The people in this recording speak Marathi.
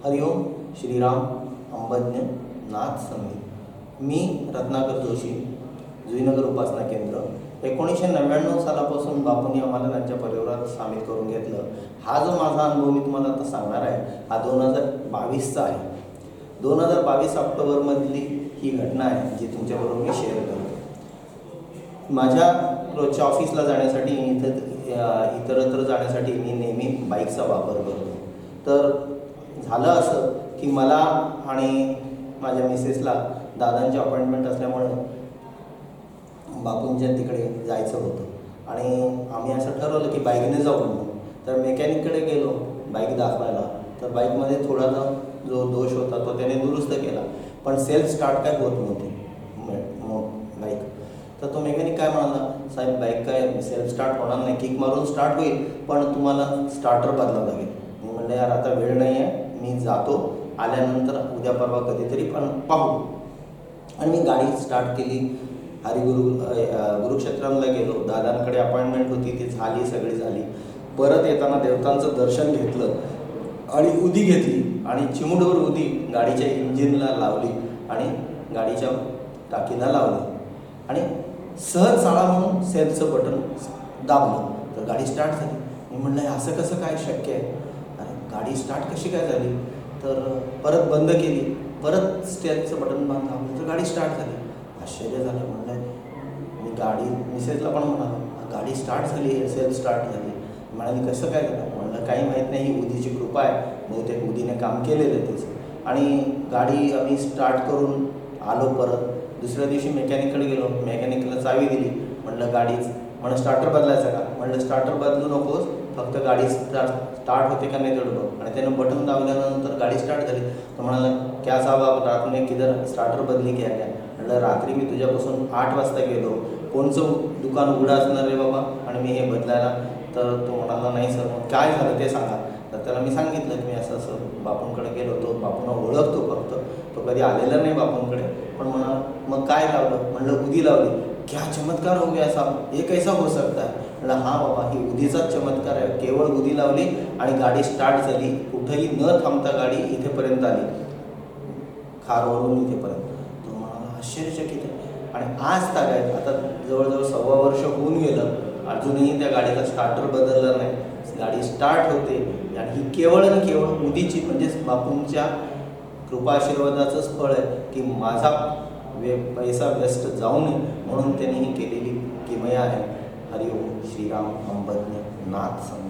हरिओम श्रीराम अंबज्ञ नाथ संगीत. मी रत्नाकर जोशी, जुईनगर उपासना केंद्र. 1999 सालापासून बापूंनी आम्हाला त्यांच्या परिवारात सामील करून घेतलं. हा जो माझा अनुभव मी तुम्हाला आता सांगणार आहे हा 2022चा आहे. 2022 ऑक्टोबरमधली ही घटना आहे जी तुमच्याबरोबर मी शेअर करतो. माझ्या रोजच्या ऑफिसला जाण्यासाठी इतरत्र जाण्यासाठी मी नेहमी बाईकचा वापर करतो. तर झालं असं की मला आणि माझ्या मिसेसला दादांची अपॉइंटमेंट असल्यामुळं बापूंच्या तिकडे जायचं होतं आणि आम्ही असं ठरवलं की बाईकने जाऊ म्हणून. तर मेकॅनिककडे गेलो बाईक दाखवायला. तर बाईकमध्ये थोडासा जो दोष होता तो त्याने दुरुस्त केला, पण सेल्फ स्टार्ट काय होत नव्हती बाईक. तर तो मेकॅनिक काय म्हणाला, साहेब बाईक काय सेल्फ स्टार्ट होणार नाही, किक मारून स्टार्ट होईल पण तुम्हाला स्टार्टर बदलावं लागेल. मी म्हणलं यार आता वेळ नाही आहे, मी जातो, आल्यानंतर उद्या परवा कधीतरी पण पाहू. आणि मी गाडी स्टार्ट केली. गुरुक्षेत्रांना गेलो. दादांकडे अपॉइंटमेंट होती, ती झाली, सगळी झाली. परत येताना देवतांचं दर्शन घेतलं आणि उदी घेतली आणि चिमुडवर उदी गाडीच्या इंजिनला लावली आणि गाडीच्या टाकीला लावली आणि सहज साळा म्हणून सेल्फचं बटन दाबलं तर गाडी स्टार्ट झाली. मी म्हणलं असं कसं काय शक्य आहे, अरे गाडी स्टार्ट कशी काय झाली. तर परत बंद केली, परत स्टेअरचं बटन दाबलं तर गाडी स्टार्ट झाली. आश्चर्य झालं. म्हणलं मी गाडी मिसेसला पण म्हणालो गाडी स्टार्ट झाली, सेल्फ स्टार्ट झाली. म्हणाली कसं काय झालं. म्हणलं काही माहीत नाही, ही उदीची कृपा आहे, बहुतेक उदीने काम केलेलं आहे त्याचं. आणि गाडी आम्ही स्टार्ट करून आलो. परत दुसऱ्या दिवशी मेकॅनिककडे गेलो. मेकॅनिकला चावी दिली. म्हणलं गाडीच म्हणलं स्टार्टर बदलायचं का. म्हणलं स्टार्टर बदलू नकोस, फक्त गाडी स्टार्ट होते का नाही तेवढं बघ. आणि त्यानं बटन दाबल्यानंतर गाडी स्टार्ट झाली. तो म्हणाला क्या साहब आप रात में किधर स्टार्टर बदली क्या क्या. म्हणलं रात्री मी तुझ्यापासून 8 वाजता गेलो, कोणचं दुकान उघडं असणार रे बाबा आणि मी हे बदलायला. तर तो म्हणाला नाही सर मग काय झालं ते सांगा. तर त्याला मी सांगितलं की मी असं बापूंकडे गेलो होतो, बापूंना ओळखतो फक्त, तो कधी आलेला नाही बापूंकडे. पण म्हणा मग काय लावलं. म्हणलं उदी लावली. क्या चमत्कार हो गया साहब, ये कैसा हो सकता है. म्हणलं हां बाबा ही उदीचाच चमत्कार आहे. केवळ उदी लावली आणि गाडी स्टार्ट झाली. कुठंही न थांबता गाडी इथेपर्यंत आली, खारवरून इथेपर्यंत. तो म्हणाला आश्चर्यचकित आहे. आणि आज तागायत आता जवळजवळ 1.25 वर्ष होऊन गेलं, अजूनही त्या गाडीचा स्टार्टर बदलला नाही, गाडी स्टार्ट होते. आणि ही केवळ आणि केवळ उदीची म्हणजेच बापूंच्या कृपा आशीर्वादाचंच फळ आहे की माझा पैसा व्यस्त जाऊ नये म्हणून त्यांनी ही केलेली किमया आहे. हरिओम श्रीराम अंबज्ञ नाथ संगीत.